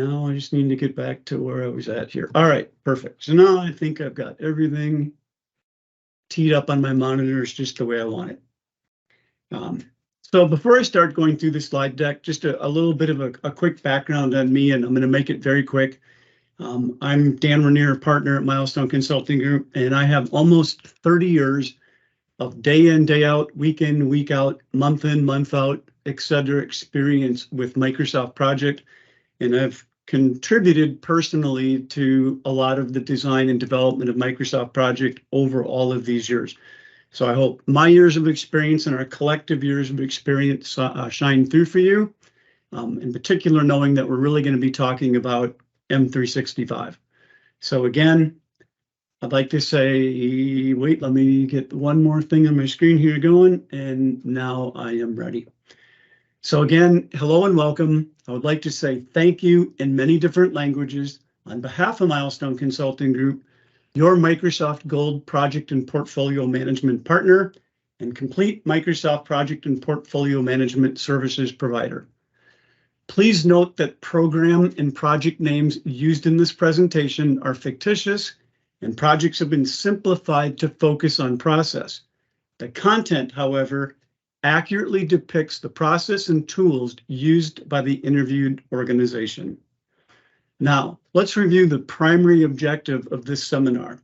now I just need to get back to where I was at here. All right, perfect. So now I think I've got everything teed up on my monitors just the way I want it. So before I start going through the slide deck, just a little bit of a quick background on me, and I'm going to make it very quick. I'm Dan Reiner, partner at Milestone Consulting Group, and I have almost 30 years of day in, day out, week in, week out, month in, month out, etc. experience with Microsoft Project. And I've contributed personally to a lot of the design and development of Microsoft Project over all of these years. So I hope my years of experience and our collective years of experience shine through for you, in particular, knowing that we're really going to be talking about M365. So again, I'd like to say, wait, let me get one more thing on my screen here going, and now I am ready. So again, hello and welcome. I would like to say thank you in many different languages on behalf of Milestone Consulting Group, your Microsoft Gold Project and Portfolio Management Partner and complete Microsoft Project and Portfolio Management Services provider. Please note that program and project names used in this presentation are fictitious and projects have been simplified to focus on process. The content, however, accurately depicts the process and tools used by the interviewed organization. Now, let's review the primary objective of this seminar,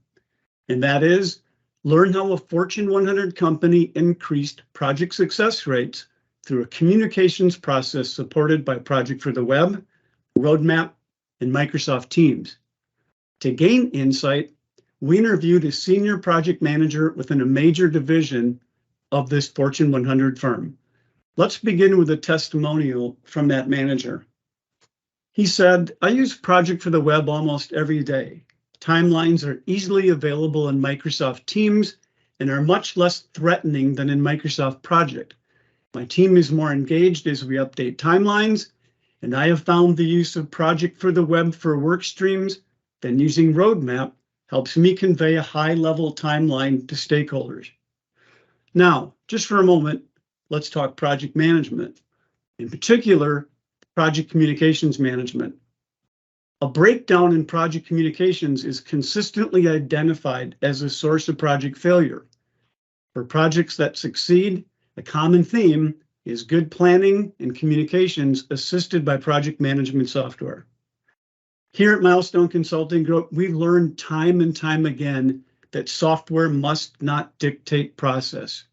and that is learn how a Fortune 100 company increased project success rates through a communications process supported by Project for the Web, Roadmap, and Microsoft Teams. To gain insight, we interviewed a senior project manager within a major division of this Fortune 100 firm. Let's begin with a testimonial from that manager. He said, I use Project for the Web almost every day. Timelines are easily available in Microsoft Teams and are much less threatening than in Microsoft Project. My team is more engaged as we update timelines, and I have found the use of Project for the Web for work streams than using Roadmap helps me convey a high-level timeline to stakeholders. Now, just for a moment, let's talk project management. In particular, project communications management. A breakdown in project communications is consistently identified as a source of project failure. For projects that succeed, a common theme is good planning and communications assisted by project management software. Here at Milestone Consulting Group, we've learned time and time again that software must not dictate process.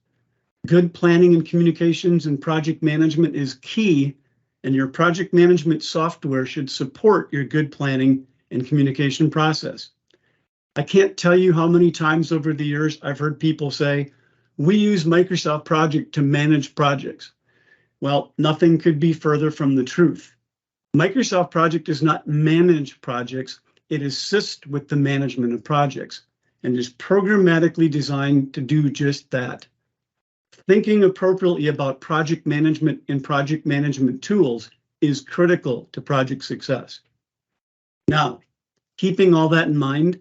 Good planning and communications and project management is key, and your project management software should support your good planning and communication process. I can't tell you how many times over the years I've heard people say, we use Microsoft Project to manage projects. Well, nothing could be further from the truth. Microsoft Project does not manage projects, it assists with the management of projects and is programmatically designed to do just that. Thinking appropriately about project management and project management tools is critical to project success. Now, keeping all that in mind,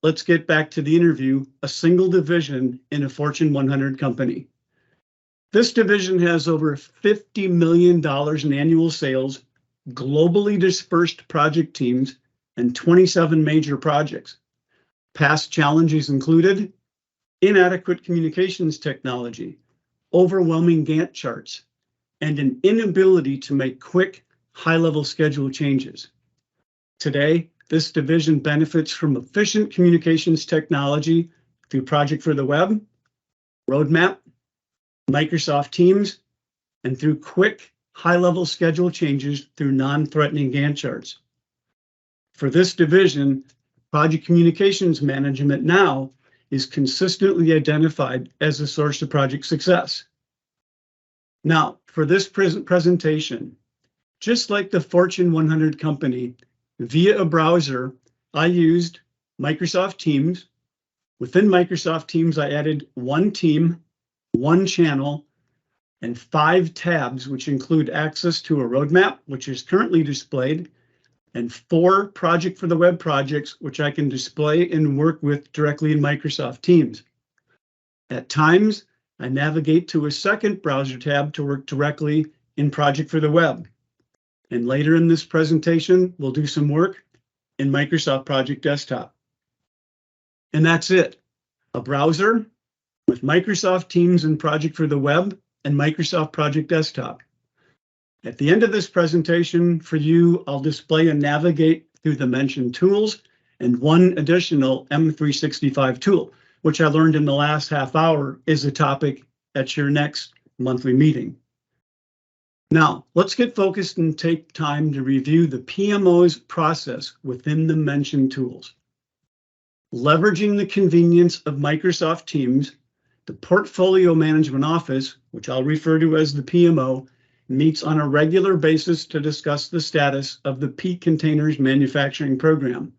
let's get back to the interview, a single division in a Fortune 100 company. This division has over $50 million in annual sales, globally dispersed project teams, and 27 major projects. Past challenges included inadequate communications technology, overwhelming Gantt charts, and an inability to make quick, high-level schedule changes. Today, this division benefits from efficient communications technology through Project for the Web, Roadmap, Microsoft Teams, and through quick, high-level schedule changes through non-threatening Gantt charts. For this division, project communications management now is consistently identified as a source of project success. Now, for this presentation, just like the Fortune 100 company, via a browser, I used Microsoft Teams. Within Microsoft Teams, I added one team, one channel, and 5 tabs, which include access to a roadmap, which is currently displayed, and 4 Project for the Web projects, which I can display and work with directly in Microsoft Teams. At times, I navigate to a second browser tab to work directly in Project for the Web. And later in this presentation, we'll do some work in Microsoft Project Desktop. And that's it. A browser with Microsoft Teams and Project for the Web and Microsoft Project Desktop. At the end of this presentation for you, I'll display and navigate through the mentioned tools and one additional M365 tool, which I learned in the last half hour is a topic at your next monthly meeting. Now, let's get focused and take time to review the PMO's process within the mentioned tools. Leveraging the convenience of Microsoft Teams, the Portfolio Management Office, which I'll refer to as the PMO, meets on a regular basis to discuss the status of the Peak Containers manufacturing program.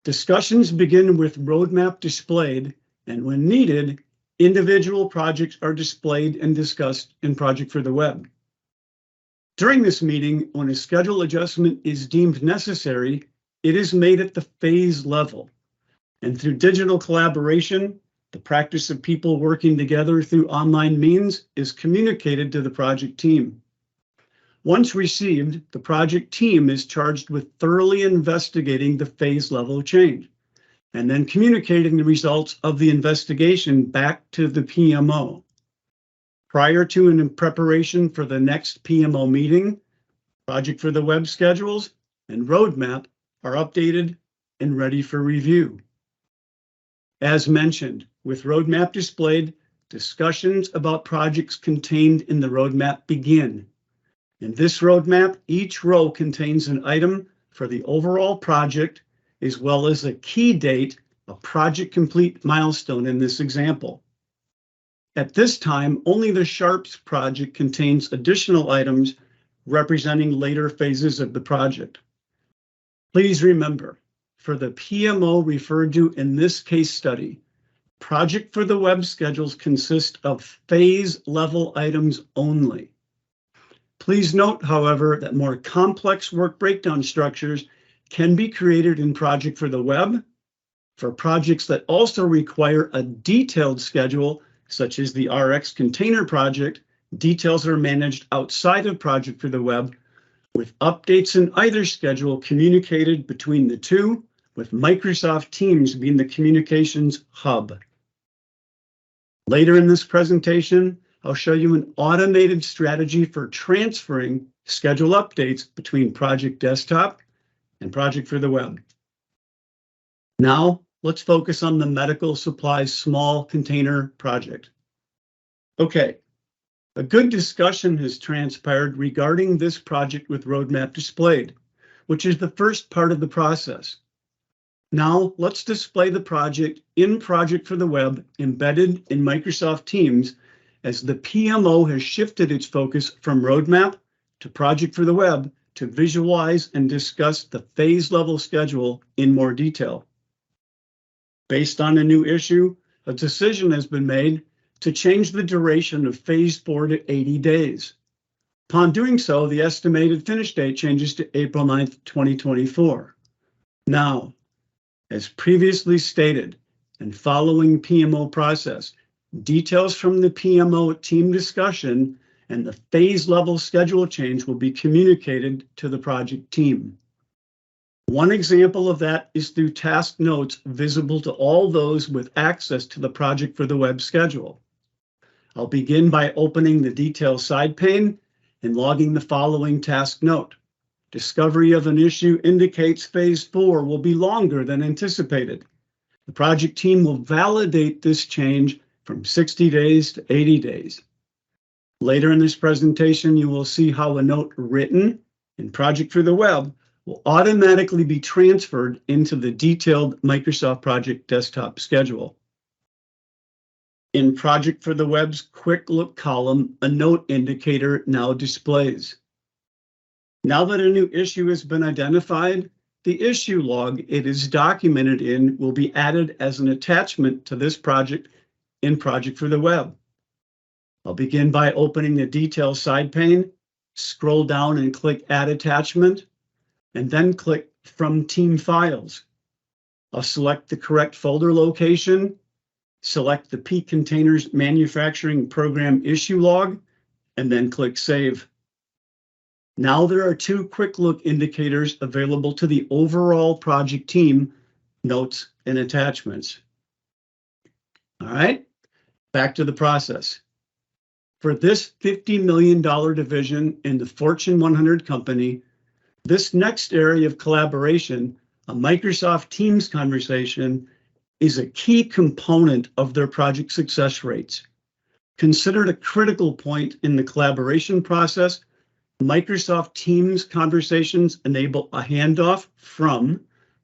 Discussions begin with roadmap displayed, and when needed, individual projects are displayed and discussed in Project for the Web. During this meeting, when a schedule adjustment is deemed necessary, it is made at the phase level. And through digital collaboration, the practice of people working together through online means is communicated to the project team. Once received, the project team is charged with thoroughly investigating the phase level change and then communicating the results of the investigation back to the PMO. Prior to and in preparation for the next PMO meeting, Project for the Web schedules and roadmap are updated and ready for review. As mentioned, with roadmap displayed, discussions about projects contained in the roadmap begin. In this roadmap, each row contains an item for the overall project, as well as a key date, a project complete milestone in this example. At this time, only the Sharps project contains additional items representing later phases of the project. Please remember, for the PMO referred to in this case study, Project for the Web schedules consist of phase-level items only. Please note, however, that more complex work breakdown structures can be created in Project for the Web. For projects that also require a detailed schedule, such as the RX container project, details are managed outside of Project for the Web, with updates in either schedule communicated between the two, with Microsoft Teams being the communications hub. Later in this presentation, I'll show you an automated strategy for transferring schedule updates between Project Desktop and Project for the Web. Now, let's focus on the medical supplies small container project. Okay, a good discussion has transpired regarding this project with roadmap displayed, which is the first part of the process. Now, let's display the project in Project for the Web embedded in Microsoft Teams as the PMO has shifted its focus from roadmap to Project for the Web to visualize and discuss the phase level schedule in more detail. Based on a new issue, a decision has been made to change the duration of phase 4 to 80 days. Upon doing so, the estimated finish date changes to April 9th, 2024. Now, as previously stated, and following PMO process, details from the PMO team discussion and the phase level schedule change will be communicated to the project team. One example of that is through task notes visible to all those with access to the Project for the Web schedule. I'll begin by opening the details side pane and logging the following task note. Discovery of an issue indicates phase 4 will be longer than anticipated. The project team will validate this change from 60 days to 80 days. Later in this presentation, you will see how a note written in Project for the Web will automatically be transferred into the detailed Microsoft Project Desktop schedule. In Project for the Web's Quick Look column, a note indicator now displays. Now that a new issue has been identified, the issue log it is documented in will be added as an attachment to this project in Project for the Web. I'll begin by opening the details side pane, scroll down and click Add Attachment, and then click From Team Files. I'll select the correct folder location, select the Peak Containers Manufacturing Program issue log, and then click Save. Now there are two quick look indicators available to the overall project team, notes and attachments. All right, back to the process. For this $50 million division in the Fortune 100 company, this next area of collaboration, a Microsoft Teams conversation, is a key component of their project success rates. Considered a critical point in the collaboration process, Microsoft Teams conversations enable a handoff from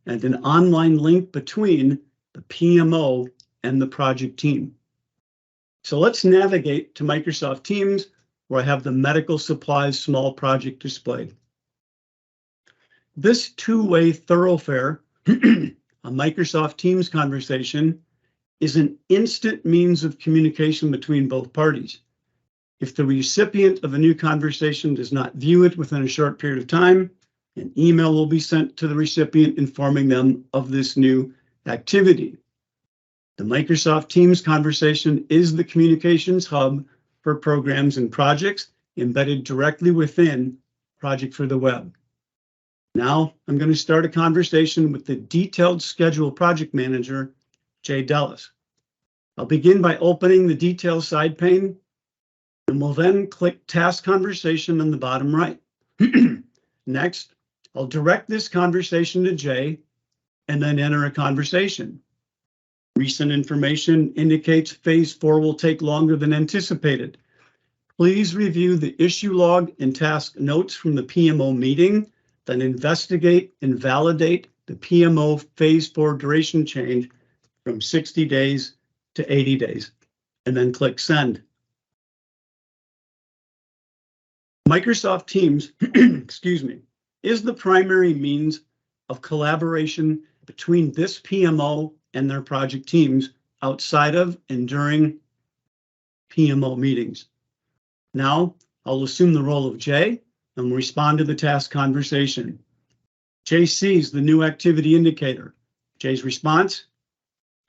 and an online link between the PMO and the project team. So let's navigate to Microsoft Teams, where I have the medical supplies small project displayed. This two-way thoroughfare, a Microsoft Teams conversation, is an instant means of communication between both parties. If the recipient of a new conversation does not view it within a short period of time, an email will be sent to the recipient informing them of this new activity. The Microsoft Teams conversation is the communications hub for programs and projects embedded directly within Project for the Web. Now I'm going to start a conversation with the detailed schedule project manager, Jay Dellis. I'll begin by opening the details side pane, and we'll then click Task Conversation on the bottom right. Next, I'll direct this conversation to Jay and then enter a conversation. Recent information indicates phase 4 will take longer than anticipated. Please review the issue log and task notes from the PMO meeting, then investigate and validate the PMO phase 4 duration change from 60 days to 80 days, and then click Send. Microsoft Teams, is the primary means of collaboration between this PMO and their project teams outside of and during PMO meetings. Now, I'll assume the role of Jay and respond to the task conversation. Jay sees the new activity indicator. Jay's response,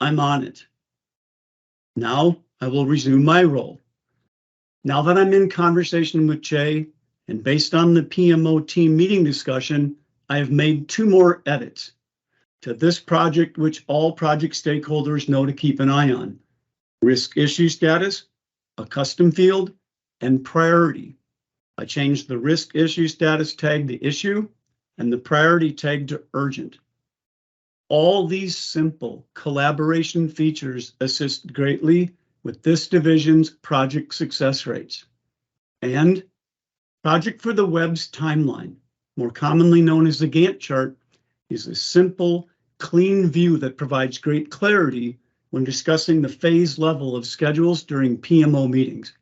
I'm on it. Now, I will resume my role. Now that I'm in conversation with Jay, and based on the PMO team meeting discussion, I have made 2 more edits to this project, which all project stakeholders know to keep an eye on: risk issue status, a custom field, and priority. I changed the risk issue status tag to issue and the priority tag to urgent. All these simple collaboration features assist greatly with this division's project success rates. And Project for the Web's timeline, more commonly known as the Gantt chart, is a simple, clean view that provides great clarity when discussing the phase level of schedules during PMO meetings.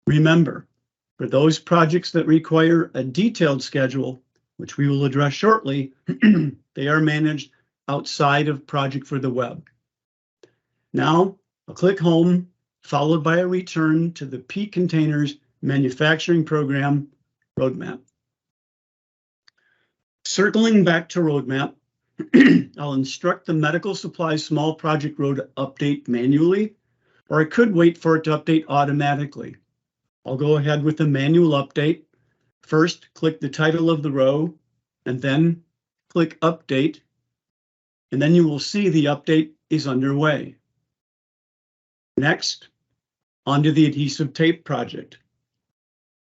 Remember, for those projects that require a detailed schedule, which we will address shortly, they are managed outside of Project for the Web. Now, I'll click Home, followed by a return to the P Containers Manufacturing Program Roadmap. Circling back to Roadmap, I'll instruct the Medical Supplies Small Project Row to update manually, or I could wait for it to update automatically. I'll go ahead with the manual update. First, click the title of the row, and then click Update, and then you will see the update is underway. Next, onto the adhesive tape project.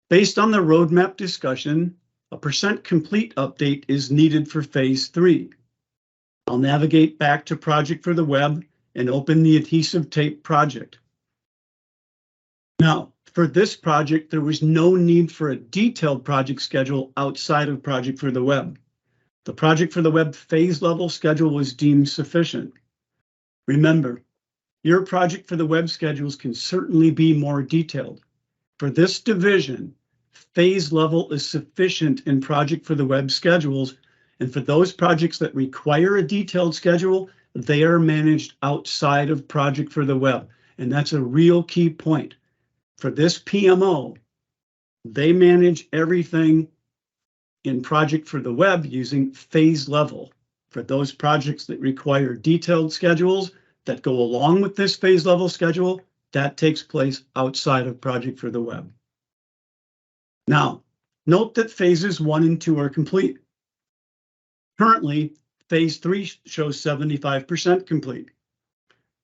Based on the roadmap discussion, a % complete update is needed for phase 3. I'll navigate back to Project for the Web and open the adhesive tape project. Now, for this project, there was no need for a detailed project schedule outside of Project for the Web. The Project for the Web phase level schedule was deemed sufficient. Remember, your Project for the Web schedules can certainly be more detailed. For this division, phase level is sufficient in Project for the Web schedules, and for those projects that require a detailed schedule, they are managed outside of Project for the Web. And that's a real key point. For this PMO, they manage everything in Project for the Web using phase level. For those projects that require detailed schedules that go along with this phase level schedule, that takes place outside of Project for the Web. Now, Note that phases 1 and 2 are complete. Currently, phase 3 shows 75% complete.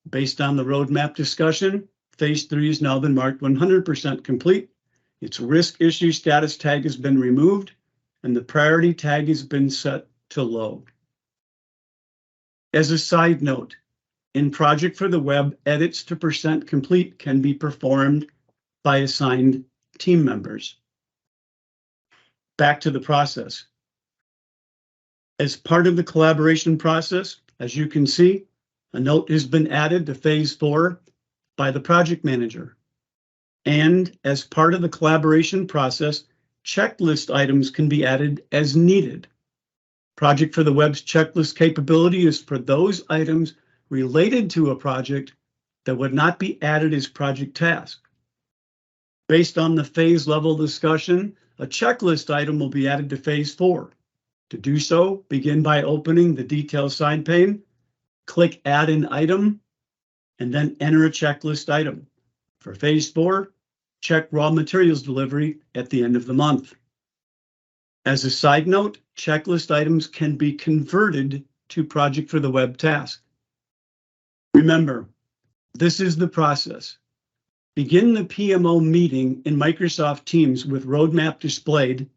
Based on the roadmap discussion, phase 3 has now been marked 100% complete. Its risk issue status tag has been removed, and the priority tag has been set to low. As a side note, in Project for the Web, edits to percent complete can be performed by assigned team members. Back to the process. As part of the collaboration process, as you can see, a note has been added to phase 4 by the project manager. And as part of the collaboration process, checklist items can be added as needed. Project for the Web's checklist capability is for those items related to a project that would not be added as project task. Based on the phase level discussion, a checklist item will be added to phase 4. To do so, begin by opening the details side pane, click Add an Item, and then enter a checklist item. For phase 4, check raw materials delivery at the end of the month. As a side note, checklist items can be converted to Project for the Web task. Remember, this is the process. Begin the PMO meeting in Microsoft Teams with roadmap displayed,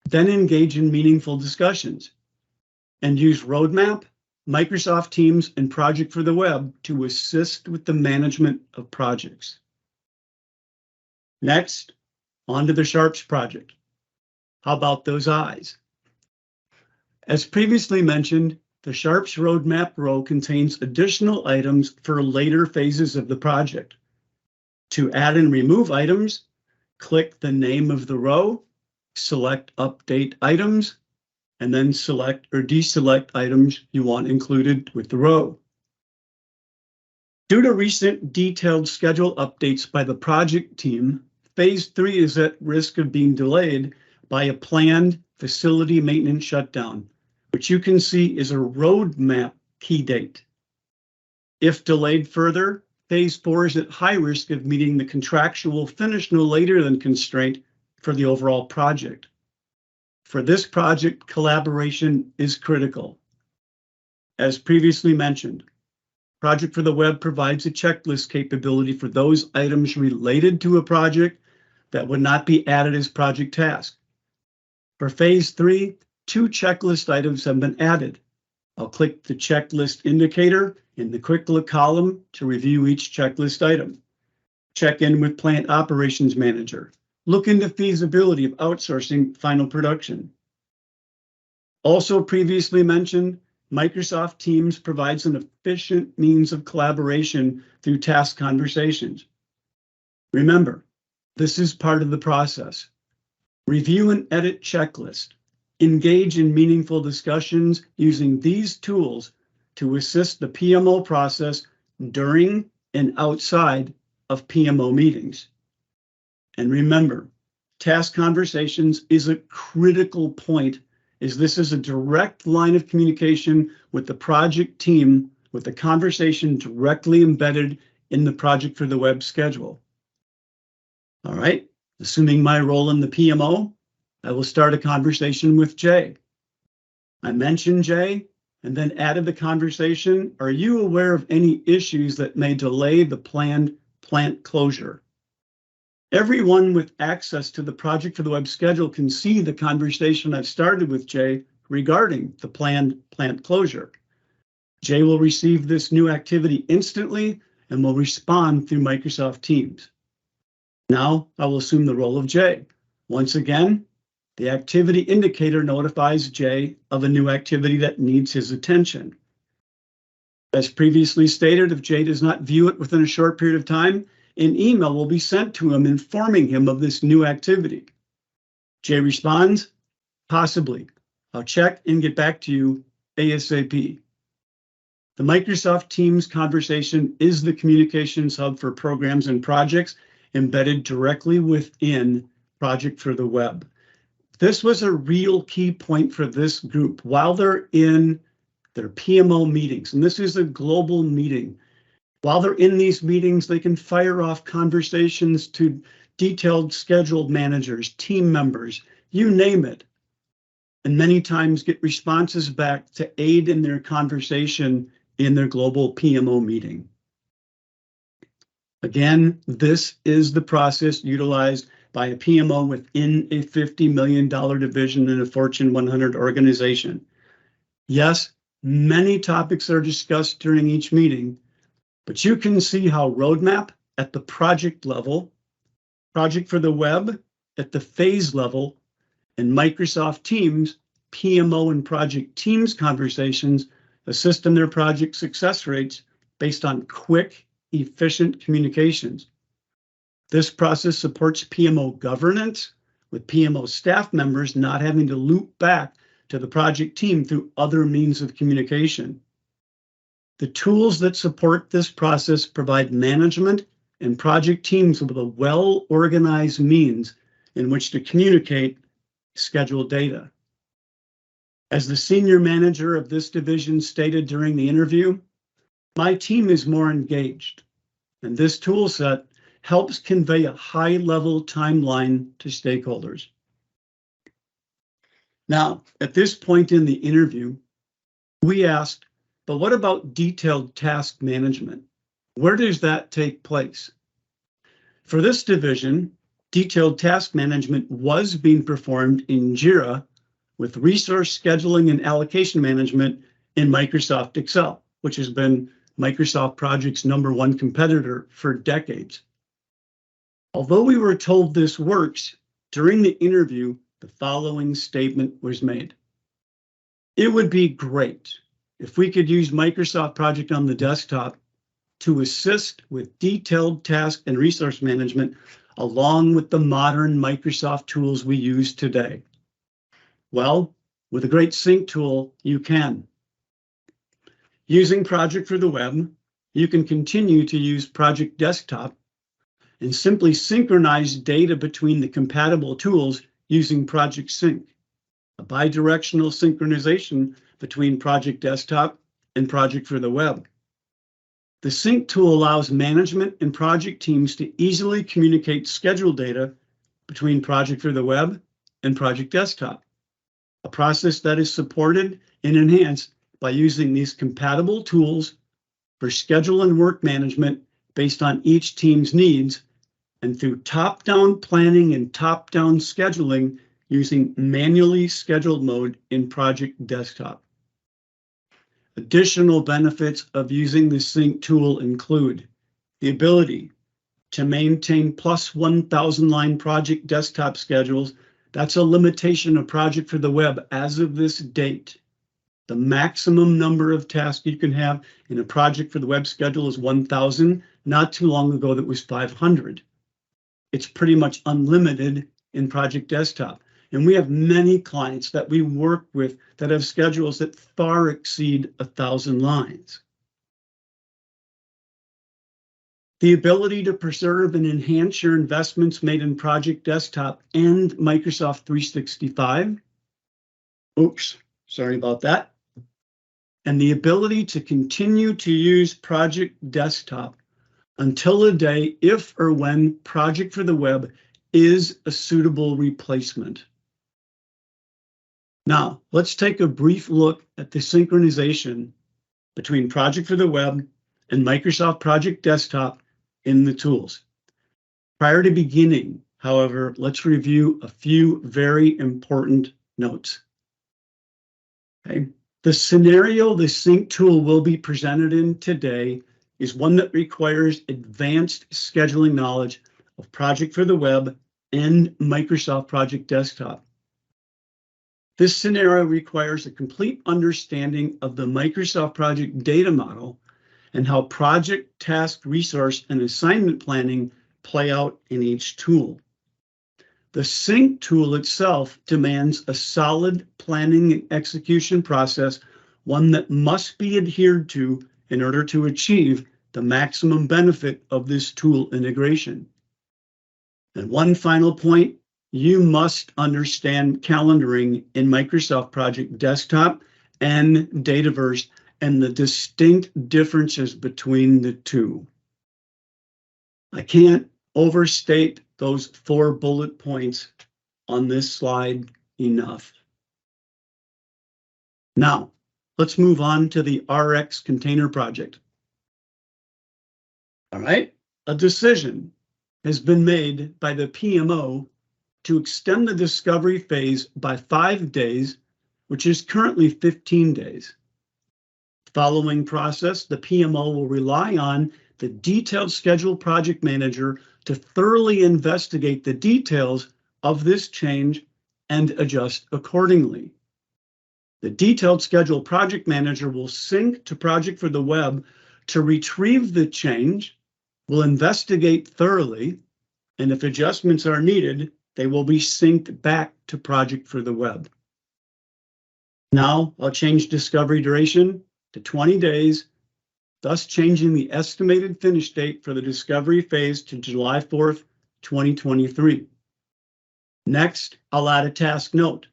then engage in meaningful discussions, and use roadmap, Microsoft Teams, and Project for the Web to assist with the management of projects. Next, on to the Sharps project. How about those eyes? As previously mentioned, the Sharps roadmap row contains additional items for later phases of the project. To add and remove items, click the name of the row, select Update Items, and then select or deselect items you want included with the row. Due to recent detailed schedule updates by the project team, phase 3 is at risk of being delayed by a planned facility maintenance shutdown, which you can see is a roadmap key date. If delayed further, phase 4 is at high risk of meeting the contractual finish no later than constraint for the overall project. For this project, collaboration is critical. As previously mentioned, Project for the Web provides a checklist capability for those items related to a project that would not be added as project task. For phase 3, 2 checklist items have been added. I'll click the checklist indicator in the quick look column to review each checklist item. Check in with Plant Operations Manager. Look into feasibility of outsourcing final production. Also previously mentioned, Microsoft Teams provides an efficient means of collaboration through task conversations. Remember, this is part of the process. Review and edit checklist. Engage in meaningful discussions using these tools to assist the PMO process during and outside of PMO meetings. And remember, task conversations is a critical point, as this is a direct line of communication with the project team, with the conversation directly embedded in the Project for the Web schedule. All right, assuming my role in the PMO, I will start a conversation with Jay. I mentioned Jay and then added the conversation. Are you aware of any issues that may delay the planned plant closure? Everyone with access to the Project for the Web schedule can see the conversation I've started with Jay regarding the planned plant closure. Jay will receive this new activity instantly and will respond through Microsoft Teams. Now I will assume the role of Jay. Once again, the activity indicator notifies Jay of a new activity that needs his attention. As previously stated, if Jay does not view it within a short period of time, an email will be sent to him informing him of this new activity. Jay responds, possibly. I'll check and get back to you ASAP. The Microsoft Teams conversation is the communications hub for programs and projects embedded directly within Project for the Web. This was a real key point for this group while they're in their PMO meetings, and this is a global meeting. While they're in these meetings, they can fire off conversations to detailed scheduled managers, team members, you name it, and many times get responses back to aid in their conversation in their global PMO meeting. Again, this is the process utilized by a PMO within a $50 million division in a Fortune 100 organization. Yes, many topics are discussed during each meeting, but you can see how roadmap at the project level, project for the web at the phase level, and Microsoft Teams, PMO and project teams conversations assist in their project success rates based on quick, efficient communications. This process supports PMO governance, with PMO staff members not having to loop back to the project team through other means of communication. The tools that support this process provide management and project teams with a well-organized means in which to communicate scheduled data. As the senior manager of this division stated during the interview, my team is more engaged, and this tool set helps convey a high-level timeline to stakeholders. Now, at this point in the interview, we asked, but what about detailed task management? Where does that take place? For this division, detailed task management was being performed in Jira with resource scheduling and allocation management in Microsoft Excel, which has been Microsoft Project's #1 competitor for decades. Although we were told this works, during the interview, the following statement was made. It would be great if we could use Microsoft Project on the desktop to assist with detailed task and resource management along with the modern Microsoft tools we use today. Well, with a great sync tool, you can. Using Project for the web, you can continue to use Project Desktop and simply synchronize data between the compatible tools using Project Sync, a bidirectional synchronization between Project Desktop and Project for the web. The Sync tool allows management and project teams to easily communicate schedule data between Project for the web and Project Desktop, a process that is supported and enhanced by using these compatible tools for schedule and work management based on each team's needs, and through top-down planning and top-down scheduling using manually scheduled mode in Project Desktop. Additional benefits of using the Sync tool include the ability to maintain plus 1,000 line Project Desktop schedules. That's a limitation of Project for the web as of this date. The maximum number of tasks you can have in a Project for the web schedule is 1,000. Not too long ago, that was 500. It's pretty much unlimited in Project Desktop. And we have many clients that we work with that have schedules that far exceed 1,000 lines. The ability to preserve and enhance your investments made in Project Desktop and Microsoft 365. Oops, sorry about that. And the ability to continue to use Project Desktop until a day if or when Project for the web is a suitable replacement. Now, let's take a brief look at the synchronization between Project for the web and Microsoft Project Desktop in the tools. Prior to beginning, however, let's review a few very important notes. Okay. The scenario the Sync tool will be presented in today is one that requires advanced scheduling knowledge of Project for the web and Microsoft Project Desktop. This scenario requires a complete understanding of the Microsoft Project data model and how project, task, resource, and assignment planning play out in each tool. The Sync tool itself demands a solid planning and execution process, one that must be adhered to in order to achieve the maximum benefit of this tool integration. And one final point, you must understand calendaring in Microsoft Project Desktop and Dataverse and the distinct differences between the two. I can't overstate those 4 bullet points on this slide enough. Now, let's move on to the RX container project. All right, a decision has been made by the PMO to extend the discovery phase by 5 days, which is currently 15 days. Following process, the PMO will rely on the detailed schedule project manager to thoroughly investigate the details of this change and adjust accordingly. The detailed schedule project manager will sync to Project for the Web to retrieve the change, will investigate thoroughly, and if adjustments are needed, they will be synced back to Project for the Web. Now I'll change discovery duration to 20 days, thus changing the estimated finish date for the discovery phase to July 4th, 2023. Next, I'll add a task note.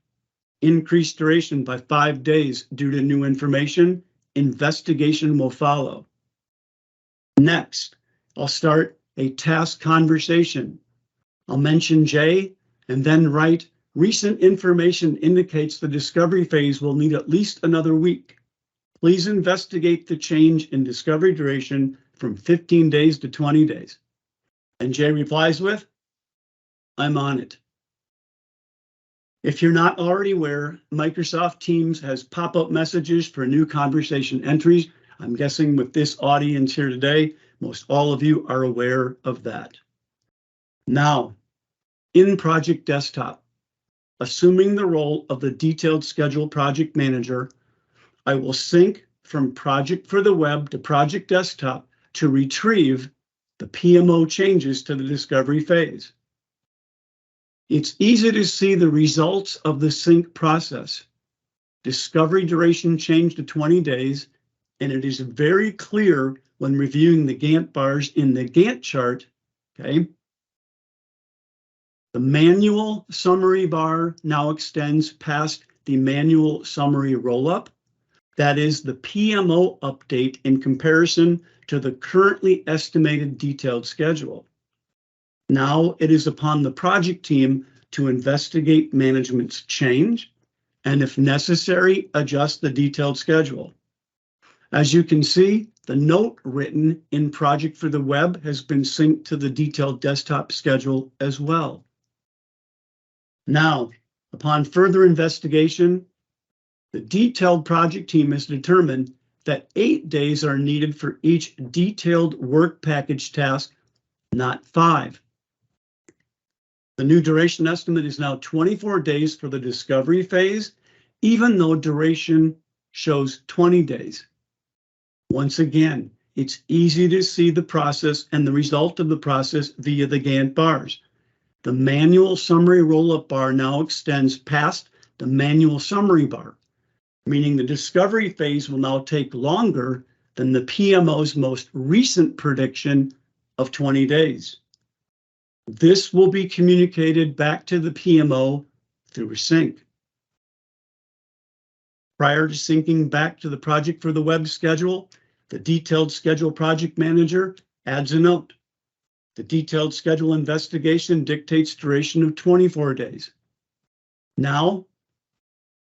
Increase duration by 5 days due to new information. Investigation will follow. Next, I'll start a task conversation. I'll mention Jay and then write, recent information indicates the discovery phase will need at least another week. Please investigate the change in discovery duration from 15 days to 20 days. And Jay replies with, I'm on it. If you're not already aware, Microsoft Teams has pop-up messages for new conversation entries. I'm guessing with this audience here today, most all of you are aware of that. Now, in Project Desktop, assuming the role of the detailed schedule project manager, I will sync from Project for the Web to Project Desktop to retrieve the PMO changes to the discovery phase. It's easy to see the results of the sync process. Discovery duration changed to 20 days, and it is very clear when reviewing the Gantt bars in the Gantt chart, okay? The manual summary bar now extends past the manual summary rollup. That is the PMO update in comparison to the currently estimated detailed schedule. Now it is upon the project team to investigate management's change and, if necessary, adjust the detailed schedule. As you can see, the note written in Project for the Web has been synced to the detailed desktop schedule as well. Now, upon further investigation, the detailed project team has determined that 8 days are needed for each detailed work package task, not 5. The new duration estimate is now 24 days for the discovery phase, even though duration shows 20 days. Once again, it's easy to see the process and the result of the process via the Gantt bars. The manual summary roll-up bar now extends past the manual summary bar, meaning the discovery phase will now take longer than the PMO's most recent prediction of 20 days. This will be communicated back to the PMO through a sync. Prior to syncing back to the Project for the Web schedule, the detailed schedule project manager adds a note. The detailed schedule investigation dictates duration of 24 days. Now,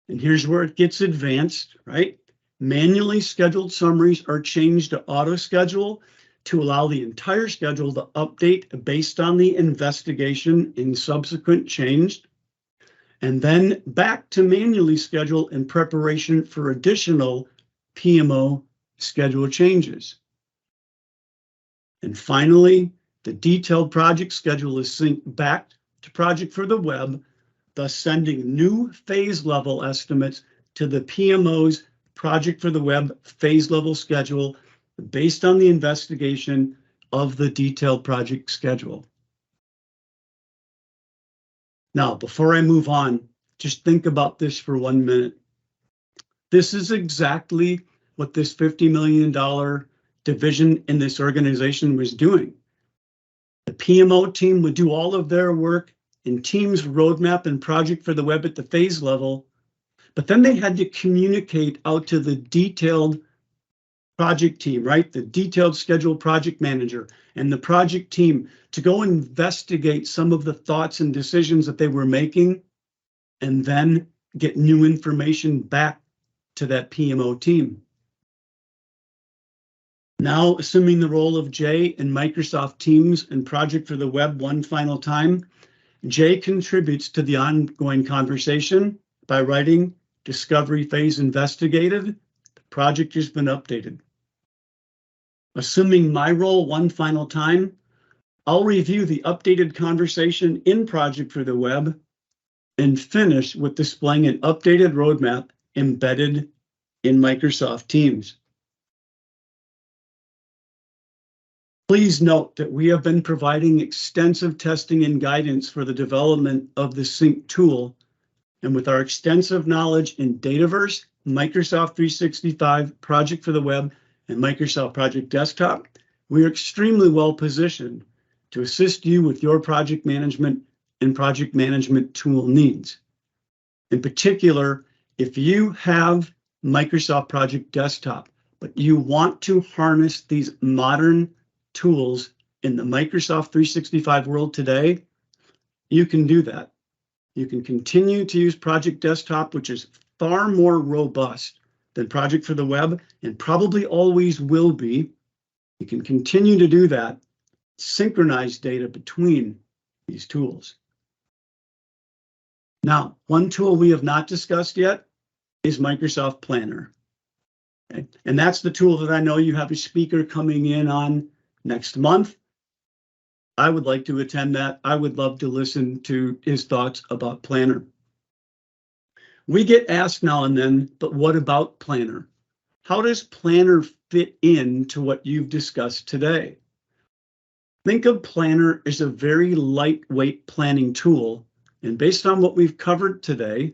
and here's where it gets advanced, right? Manually scheduled summaries are changed to auto schedule to allow the entire schedule to update based on the investigation in subsequent change, and then back to manually schedule in preparation for additional PMO schedule changes. And finally, the detailed project schedule is synced back to Project for the Web, thus sending new phase level estimates to the PMO's Project for the Web phase level schedule based on the investigation of the detailed project schedule. Now, before I move on, just think about this for 1 minute. This is exactly what this $50 million division in this organization was doing. The PMO team would do all of their work in Teams roadmap and Project for the Web at the phase level, but then they had to communicate out to the detailed project team, right? The detailed schedule project manager and the project team to go investigate some of the thoughts and decisions that they were making and then get new information back to that PMO team. Now, assuming the role of Jay in Microsoft Teams and Project for the Web one final time, Jay contributes to the ongoing conversation by writing discovery phase investigated. The project has been updated. Assuming my role one final time, I'll review the updated conversation in Project for the Web and finish with displaying an updated roadmap embedded in Microsoft Teams. Please note that we have been providing extensive testing and guidance for the development of the Sync tool, and with our extensive knowledge in Dataverse, Microsoft 365, Project for the Web, and Microsoft Project Desktop, we are extremely well positioned to assist you with your project management and project management tool needs. In particular, if you have Microsoft Project Desktop, but you want to harness these modern tools in the Microsoft 365 world today, you can do that. You can continue to use Project Desktop, which is far more robust than Project for the Web and probably always will be. You can continue to do that, synchronize data between these tools. Now, one tool we have not discussed yet is Microsoft Planner. Okay? And that's the tool that I know you have a speaker coming in on next month. I would like to attend that. I would love to listen to his thoughts about Planner. We get asked now and then, but what about Planner? How does Planner fit into what you've discussed today? Think of Planner as a very lightweight planning tool, and based on what we've covered today,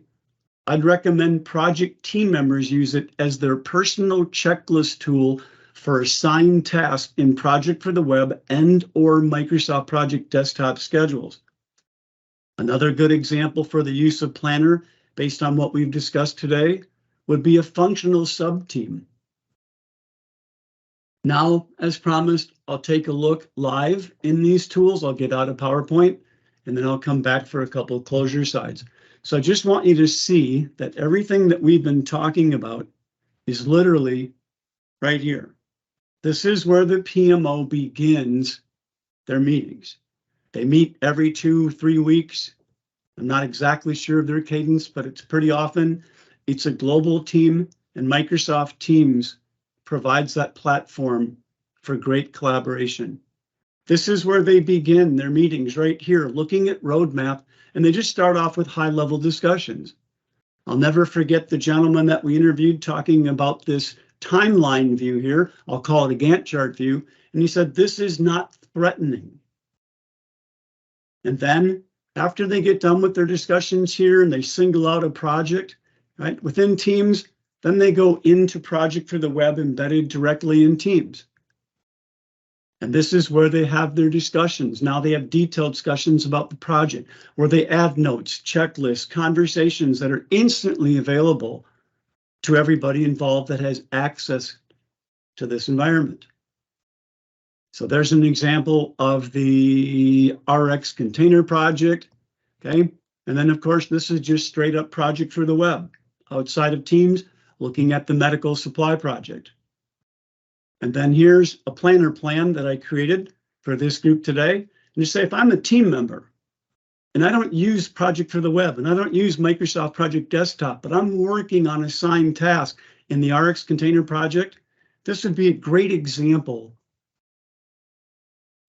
I'd recommend project team members use it as their personal checklist tool for assigned tasks in Project for the Web and/or Microsoft Project Desktop schedules. Another good example for the use of Planner, based on what we've discussed today, would be a functional sub-team. Now, as promised, I'll take a look live in these tools. I'll get out of PowerPoint, and then I'll come back for a couple of closure slides. So I just want you to see that everything that we've been talking about is literally right here. This is where the PMO begins their meetings. They meet every 2-3 weeks. I'm not exactly sure of their cadence, but it's pretty often. It's a global team, and Microsoft Teams provides that platform for great collaboration. This is where they begin their meetings right here, looking at roadmap, and they just start off with high-level discussions. I'll never forget the gentleman that we interviewed talking about this timeline view here. I'll call it a Gantt chart view. And he said, this is not threatening. And then after they get done with their discussions here and they single out a project, right, within Teams, then they go into Project for the Web embedded directly in Teams. And this is where they have their discussions. Now they have detailed discussions about the project, where they add notes, checklists, conversations that are instantly available to everybody involved that has access to this environment. So there's an example of the RX container project, okay? And then of course, this is just straight up Project for the Web. Outside of Teams, looking at the medical supply project. And then here's a planner plan that I created for this group today. And you say, if I'm a team member and I don't use Project for the Web and I don't use Microsoft Project Desktop, but I'm working on assigned tasks in the RX container project, this would be a great example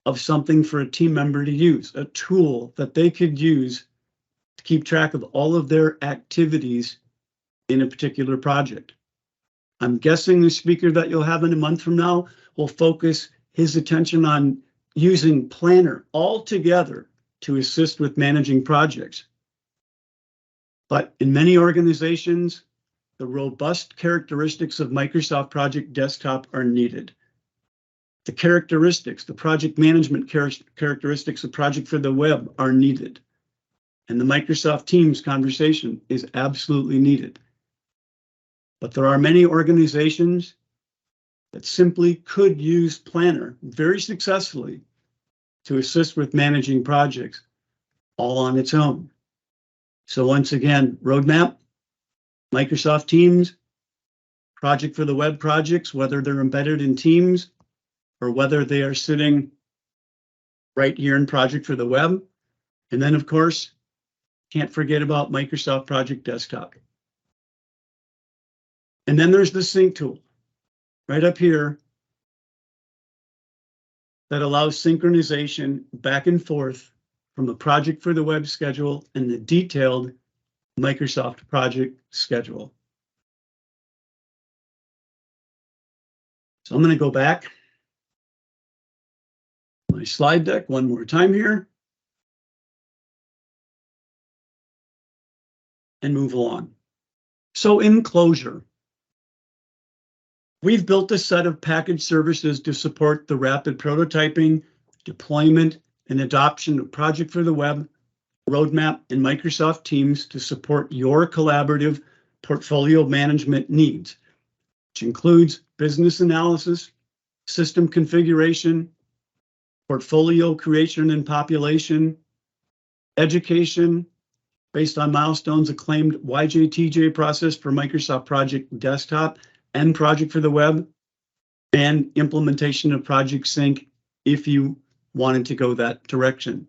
of something for a team member to use, a tool that they could use to keep track of all of their activities in a particular project. I'm guessing the speaker that you'll have in a month from now will focus his attention on using Planner altogether to assist with managing projects. But in many organizations, the robust characteristics of Microsoft Project Desktop are needed. The characteristics, the project management characteristics of Project for the Web are needed. And the Microsoft Teams conversation is absolutely needed. But there are many organizations that simply could use Planner very successfully to assist with managing projects all on its own. So once again, roadmap, Microsoft Teams, project for the web projects, whether they're embedded in Teams or whether they are sitting right here in project for the web. And then of course, can't forget about Microsoft Project Desktop. And then there's the sync tool right up here that allows synchronization back and forth from the project for the web schedule and the detailed Microsoft project schedule. So I'm going to go back my slide deck one more time here and move along. So in closure, we've built a set of package services to support the rapid prototyping, deployment, and adoption of Project for the Web, Roadmap, and Microsoft Teams to support your collaborative portfolio management needs, which includes business analysis, system configuration, portfolio creation and population, education, based on Milestone's acclaimed YJTJ process for Microsoft Project Desktop and Project for the Web, and implementation of Project Sync if you wanted to go that direction.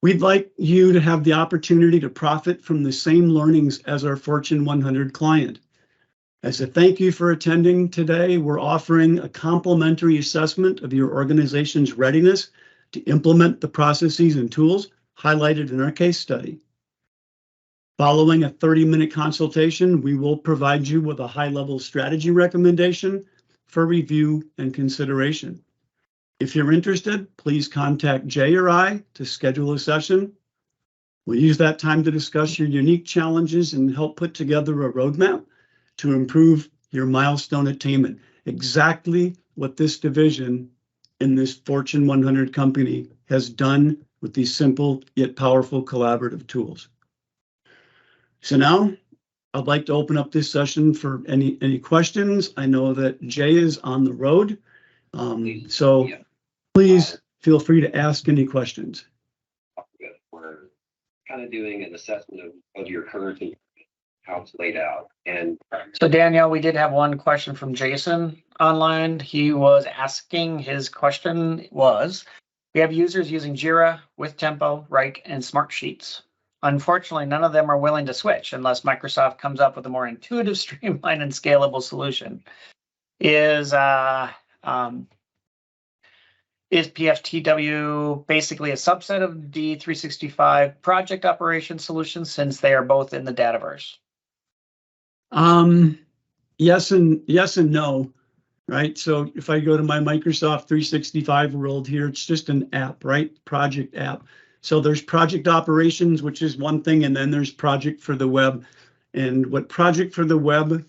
We'd like you to have the opportunity to profit from the same learnings as our Fortune 100 client. As a thank you for attending today, we're offering a complimentary assessment of your organization's readiness to implement the processes and tools highlighted in our case study. Following a 30-minute consultation, we will provide you with a high-level strategy recommendation for review and consideration. If you're interested, please contact Jay or I to schedule a session. We'll use that time to discuss your unique challenges and help put together a roadmap to improve your milestone attainment. Exactly what this division in this Fortune 100 company has done with these simple yet powerful collaborative tools. So now I'd like to open up this session for any questions. I know that Jay is on the road, so please feel free to ask any questions. We're kind of doing an assessment of your current and how it's laid out. And so Danielle, we did have one question from Jason online. He was asking, his question was, we have users using Jira with Tempo, Wrike, and Smartsheets. Unfortunately, none of them are willing to switch unless Microsoft comes up with a more intuitive, streamlined, and scalable solution. Is PFTW basically a subset of D365 project operations solutions since they are both in the Dataverse? Yes and no, right? So if I go to my Microsoft 365 world here, it's just an app, right? Project app. So there's project operations, which is one thing, and then there's project for the web. And what project for the web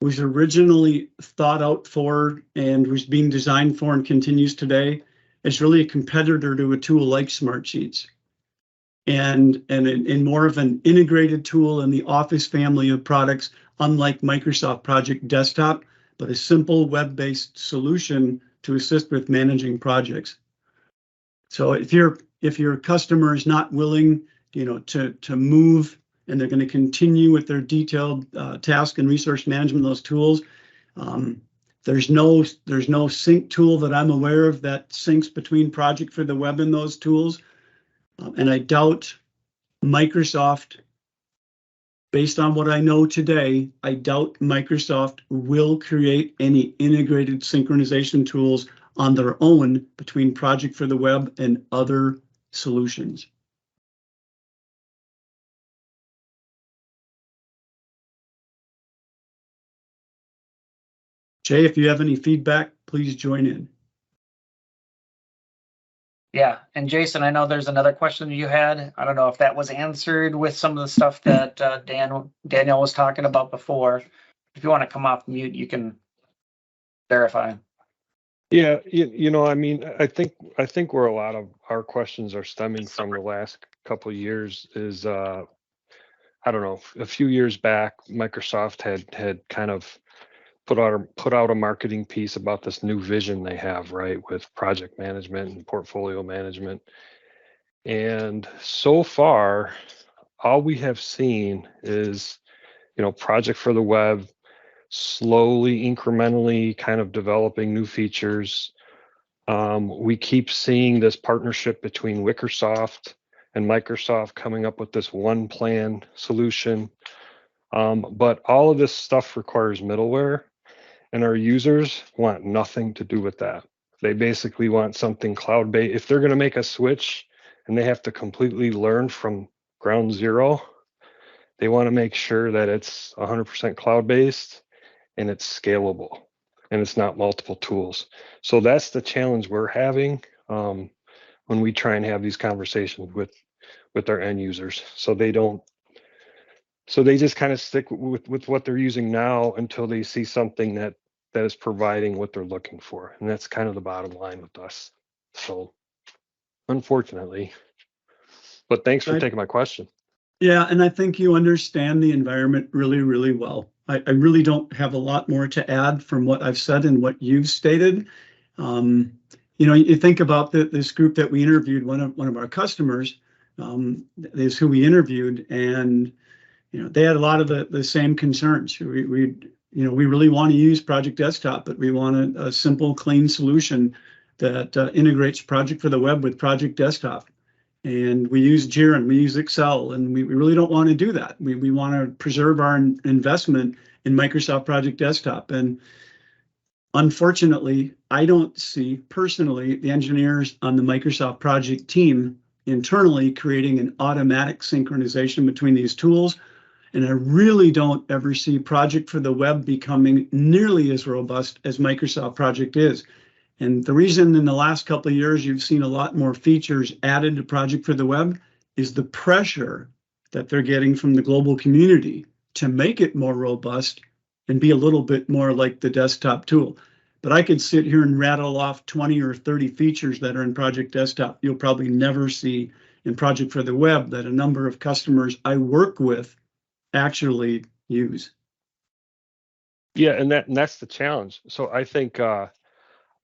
was originally thought out for and was being designed for and continues today is really a competitor to a tool like Smartsheets. And in more of an integrated tool in the Office family of products, unlike Microsoft Project Desktop, but a simple web-based solution to assist with managing projects. So if your customer is not willing, to move, and they're going to continue with their detailed task and resource management of those tools, there's no sync tool that I'm aware of that syncs between Project for the Web and those tools. And I doubt Microsoft, based on what I know today, I doubt Microsoft will create any integrated synchronization tools on their own between Project for the Web and other solutions. Jay, if you have any feedback, please join in. Yeah, and Jason, I know there's another question you had. I don't know if that was answered with some of the stuff that Daniel was talking about before. If you want to come off mute, you can verify. Yeah, I mean, I think where a lot of our questions are stemming from the last couple of years is, I don't know, a few years back, Microsoft had kind of put out a marketing piece about this new vision they have, right, with project management and portfolio management. And so far, all we have seen is, project for the web, slowly, incrementally kind of developing new features. We keep seeing this partnership between Wickersoft and Microsoft coming up with this one plan solution. But all of this stuff requires middleware, and our users want nothing to do with that. They basically want something cloud-based. If they're going to make a switch and they have to completely learn from ground zero, they want to make sure that it's 100% cloud-based and it's scalable and it's not multiple tools. So that's the challenge we're having when we try and have these conversations with our end users. So they just kind of stick with what they're using now until they see something that is providing what they're looking for. And that's kind of the bottom line with us. So unfortunately, but thanks for taking my question. Yeah, and I think you understand the environment really, really well. I really don't have a lot more to add from what I've said and what you've stated. You think about this group that we interviewed, one of our customers is who we interviewed, and they had a lot of the same concerns. We really want to use Project Desktop, but we want a simple, clean solution that integrates Project for the Web with Project Desktop. And we use Jira and we use Excel, and we really don't want to do that. We want to preserve our investment in Microsoft Project Desktop. And unfortunately, I don't see personally the engineers on the Microsoft project team internally creating an automatic synchronization between these tools. And I really don't ever see Project for the Web becoming nearly as robust as Microsoft Project is. And the reason in the last couple of years you've seen a lot more features added to Project for the Web is the pressure that they're getting from the global community to make it more robust and be a little bit more like the desktop tool. But I could sit here and rattle off 20 or 30 features that are in Project Desktop you'll probably never see in Project for the Web that a number of customers I work with actually use. Yeah, and that's the challenge. So I think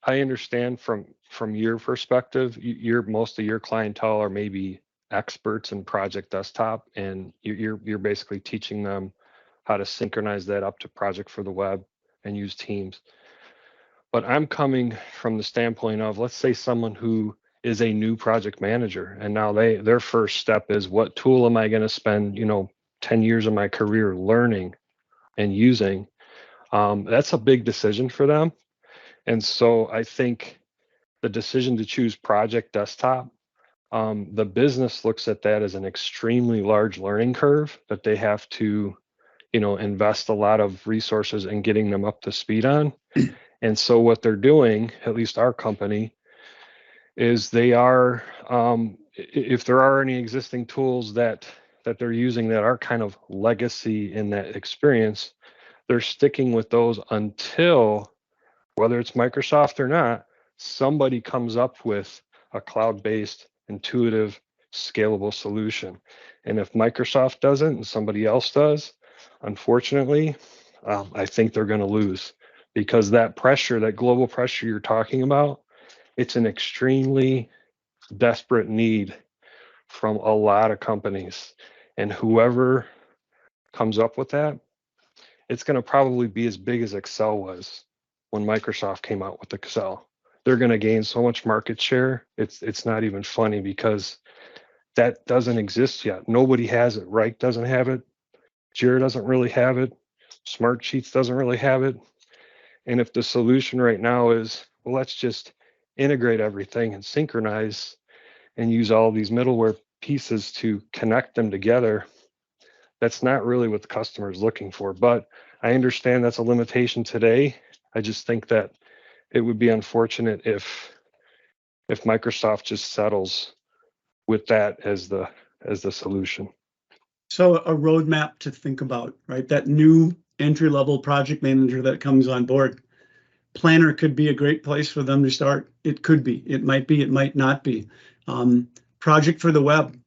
I understand from your perspective, most of your clientele are maybe experts in Project Desktop, and you're basically teaching them how to synchronize that up to Project for the Web and use Teams. But I'm coming from the standpoint of, let's say someone who is a new project manager, and now their first step is, what tool am I going to spend 10 years of my career learning and using? That's a big decision for them. And so I think the decision to choose Project Desktop, the business looks at that as an extremely large learning curve that they have to, invest a lot of resources in getting them up to speed on. And so what they're doing, at least our company, is they are, if there are any existing tools that they're using that are kind of legacy in that experience, they're sticking with those until, whether it's Microsoft or not, somebody comes up with a cloud-based, intuitive, scalable solution. And if Microsoft doesn't and somebody else does, unfortunately, I think they're going to lose, because that pressure, that global pressure you're talking about, it's an extremely desperate need from a lot of companies. And whoever comes up with that, it's going to probably be as big as Excel was when Microsoft came out with Excel. They're going to gain so much market share. It's not even funny, because that doesn't exist yet. Nobody has it. Reich doesn't have it. Jira doesn't really have it. Smartsheets doesn't really have it. And if the solution right now is, well, let's just integrate everything and synchronize and use all these middleware pieces to connect them together, that's not really what the customer is looking for. But I understand that's a limitation today. I just think that it would be unfortunate if Microsoft just settles with that as the solution. So a roadmap to think about, right? That new entry-level project manager that comes on board. Planner could be a great place for them to start. It could be. It might be. It might not be. Project for the Web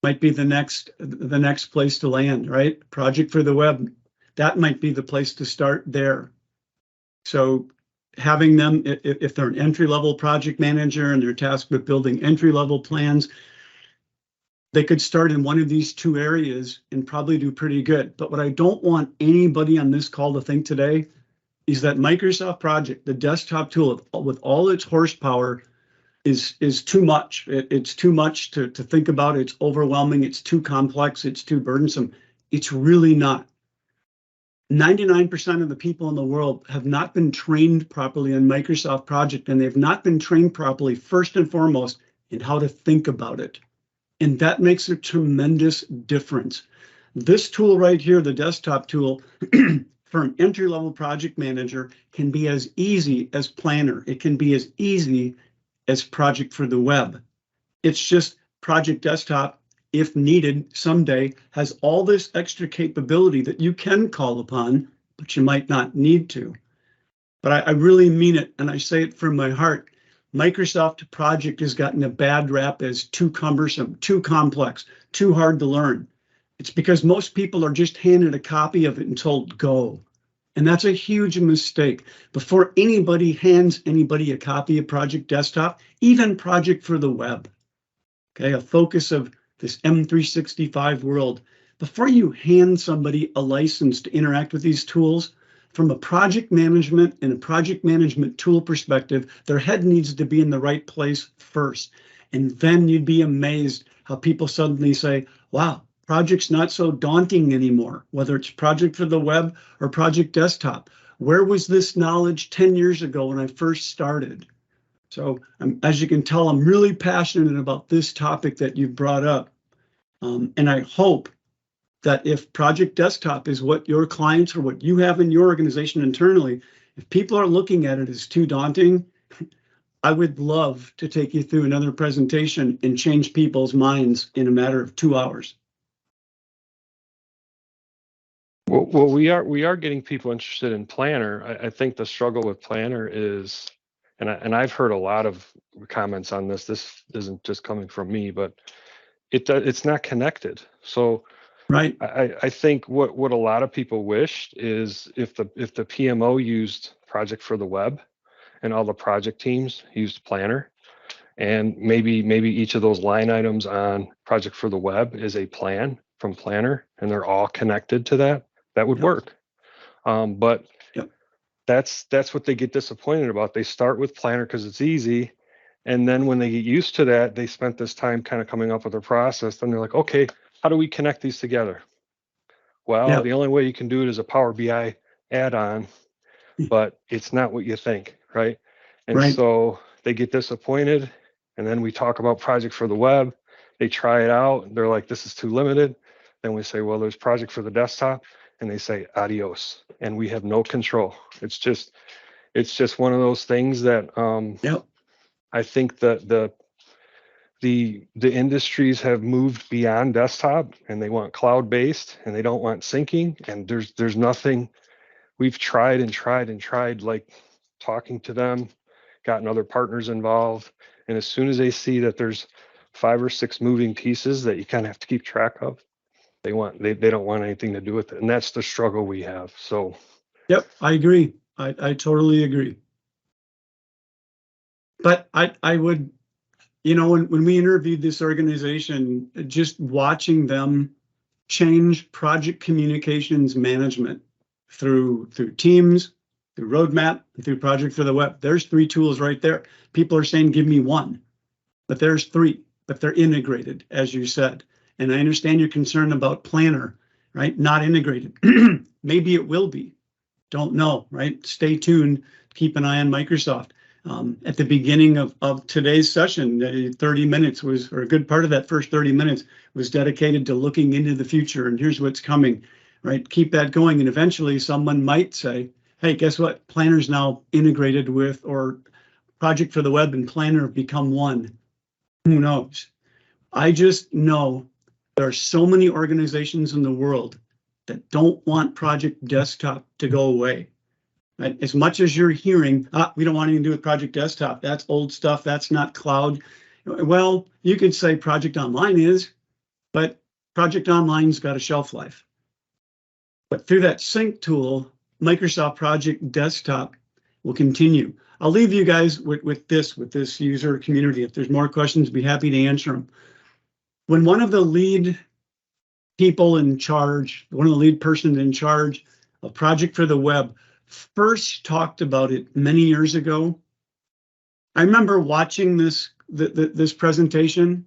might be the next place to land, right? Project for the Web, that might be the place to start there. So having them, if they're an entry-level project manager and they're tasked with building entry-level plans, they could start in one of these two areas and probably do pretty good. But what I don't want anybody on this call to think today is that Microsoft Project, the desktop tool with all its horsepower, is too much. It's too much to think about. It's overwhelming. It's too complex. It's too burdensome. It's really not. 99% of the people in the world have not been trained properly on Microsoft Project, and they've not been trained properly, first and foremost, in how to think about it. And that makes a tremendous difference. This tool right here, the desktop tool, for an entry-level project manager can be as easy as Planner. It can be as easy as Project for the Web. It's just Project Desktop, if needed someday, has all this extra capability that you can call upon, but you might not need to. But I really mean it, and I say it from my heart. Microsoft Project has gotten a bad rap as too cumbersome, too complex, too hard to learn. It's because most people are just handed a copy of it and told go. And that's a huge mistake. Before anybody hands anybody a copy of Project Desktop, even Project for the Web, okay, a focus of this M365 world, before you hand somebody a license to interact with these tools, from a project management and a project management tool perspective, their head needs to be in the right place first. And then you'd be amazed how people suddenly say, wow, Project's not so daunting anymore, whether it's Project for the Web or Project Desktop. Where was this knowledge 10 years ago when I first started? So as you can tell, I'm really passionate about this topic that you brought up. And I hope that if Project Desktop is what your clients or what you have in your organization internally, if people are looking at it as too daunting, I would love to take you through another presentation and change people's minds in a matter of 2 hours. Well, we are getting people interested in Planner. I think the struggle with Planner is, and I've heard a lot of comments on this. This isn't just coming from me, but it's not connected. So right, I think what a lot of people wished is if the PMO used Project for the Web and all the project teams used Planner, and maybe each of those line items on Project for the Web is a plan from Planner, and they're all connected to that. That would work. But that's what they get disappointed about. They start with Planner because it's easy. And then when they get used to that, they spent this time kind of coming up with a process. Then they're like, okay, how do we connect these together? Well, the only way you can do it is a Power BI add-on, but it's not what you think, right? And so they get disappointed. And then we talk about Project for the Web. They try it out. They're like, this is too limited. Then we say, well, there's Project for the Desktop. And they say adios, and we have no control. It's just one of those things that I think that the industries have moved beyond desktop, and they want cloud-based, and they don't want syncing. And there's nothing. We've tried and tried and tried, like talking to them, gotten other partners involved, and as soon as they see that there's 5 or 6 moving pieces that you kind of have to keep track of, they don't want anything to do with it. And that's the struggle we have. So yep, I agree. I totally agree. But I would, when we interviewed this organization, just watching them change project communications management through Teams, through Roadmap, and through Project for the Web. There's 3 tools right there. People are saying, give me 1, but there's 3, but they're integrated, as you said. And I understand your concern about Planner, right? Not integrated. Maybe it will be. Don't know, right? Stay tuned. Keep an eye on Microsoft. At the beginning of today's session, 30 minutes was, or a good part of that first 30 minutes was dedicated to looking into the future, and here's what's coming, right? Keep that going. And eventually someone might say, hey, guess what? Planner's now integrated with, or Project for the Web and Planner have become one. Who knows? I just know there are so many organizations in the world that don't want Project Desktop to go away. Right? As much as you're hearing, we don't want anything to do with Project Desktop. That's old stuff. That's not cloud. Well, you could say Project Online is, but Project Online's got a shelf life. But through that sync tool, Microsoft Project Desktop will continue. I'll leave you guys with this user community. If there's more questions, be happy to answer them. When one of the lead people in charge, one of the lead persons in charge of Project for the Web first talked about it many years ago, I remember watching this presentation,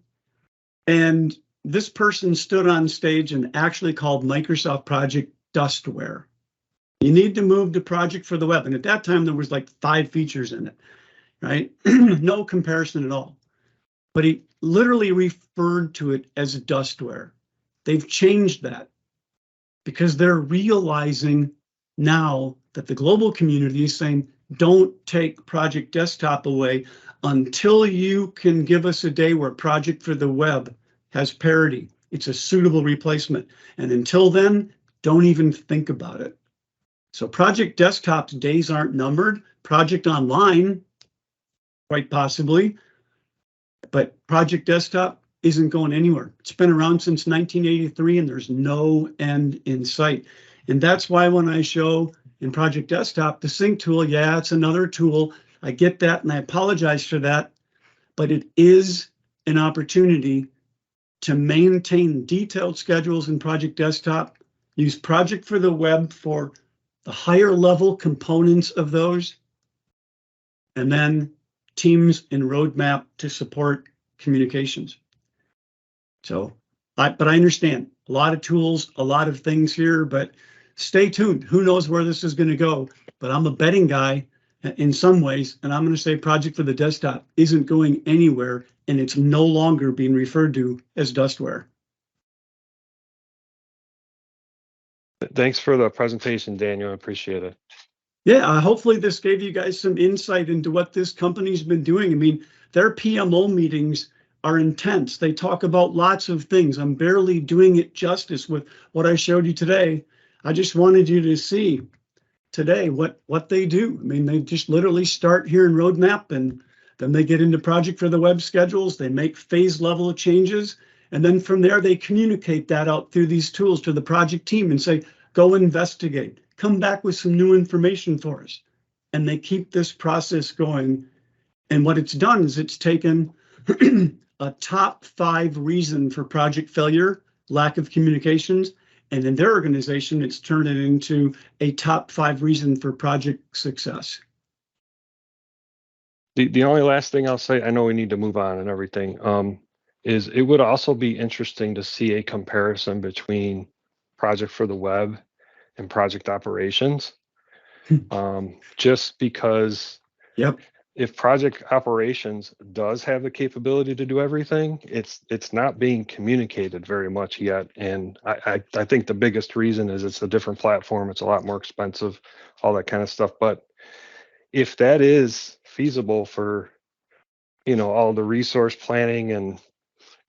and this person stood on stage and actually called Microsoft Project dustware. You need to move to Project for the Web. And at that time, there was like 5 features in it, right? No comparison at all. But he literally referred to it as dustware. They've changed that because they're realizing now that the global community is saying, don't take Project Desktop away until you can give us a day where Project for the Web has parity. It's a suitable replacement. And until then, don't even think about it. So Project Desktop's days aren't numbered. Project Online, quite possibly, but Project Desktop isn't going anywhere. It's been around since 1983, and there's no end in sight. And that's why when I show in Project Desktop the sync tool, yeah, it's another tool. I get that, and I apologize for that, but it is an opportunity to maintain detailed schedules in Project Desktop, use Project for the Web for the higher level components of those, and then Teams and Roadmap to support communications. So, but I understand a lot of tools, a lot of things here, but stay tuned. Who knows where this is going to go? But I'm a betting guy in some ways, and I'm going to say Project for the Desktop isn't going anywhere, and it's no longer being referred to as dustware. Thanks for the presentation, Daniel. I appreciate it. Yeah, hopefully this gave you guys some insight into what this company's been doing. I mean, their PMO meetings are intense. They talk about lots of things. I'm barely doing it justice with what I showed you today. I just wanted you to see today what they do. I mean, they just literally start here in Roadmap, and then they get into Project for the Web schedules. They make phase level changes. And then from there, they communicate that out through these tools to the project team and say, go investigate, come back with some new information for us. And they keep this process going. And what it's done is it's taken a top 5 reason for project failure, lack of communications. And in their organization, it's turned it into a top 5 reason for project success. The only last thing I'll say, I know we need to move on and everything, is it would also be interesting to see a comparison between Project for the Web and Project Operations. Just because if Project Operations does have the capability to do everything, it's not being communicated very much yet. And I think the biggest reason is it's a different platform. It's a lot more expensive, all that kind of stuff. But if that is feasible for, all the resource planning and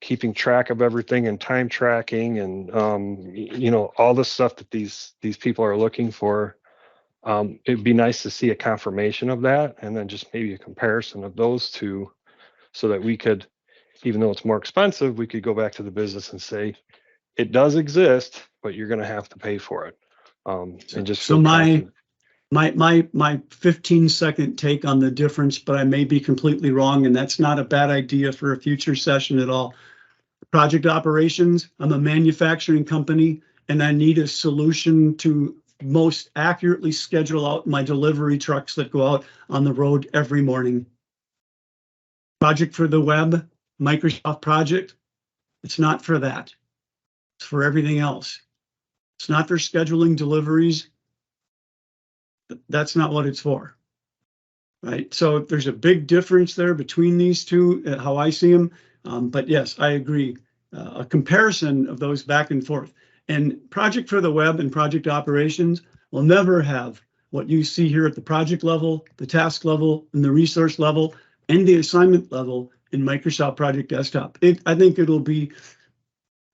keeping track of everything and time tracking and, all the stuff that these people are looking for, it'd be nice to see a confirmation of that, and then just maybe a comparison of those two, so that we could, even though it's more expensive, we could go back to the business and say, it does exist, but you're going to have to pay for it. And just so my 15-second take on the difference, but I may be completely wrong, and that's not a bad idea for a future session at all. Project Operations, I'm a manufacturing company, and I need a solution to most accurately schedule out my delivery trucks that go out on the road every morning. Project for the Web, Microsoft Project, it's not for that. It's for everything else. It's not for scheduling deliveries. That's not what it's for, right? So there's a big difference there between these two, how I see them. But yes, I agree. A comparison of those back and forth. And Project for the Web and Project Operations will never have what you see here at the project level, the task level, and the resource level, and the assignment level in Microsoft Project Desktop. I think it'll be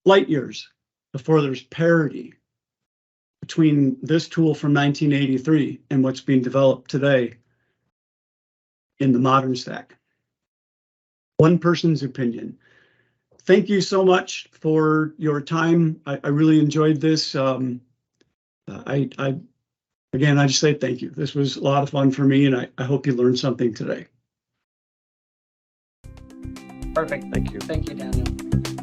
light years before there's parity between this tool from 1983 and what's being developed today in the modern stack. One person's opinion. Thank you so much for your time. I really enjoyed this. I again, I just say thank you. This was a lot of fun for me, and I hope you learned something today. Perfect. Thank you. Thank you, Daniel.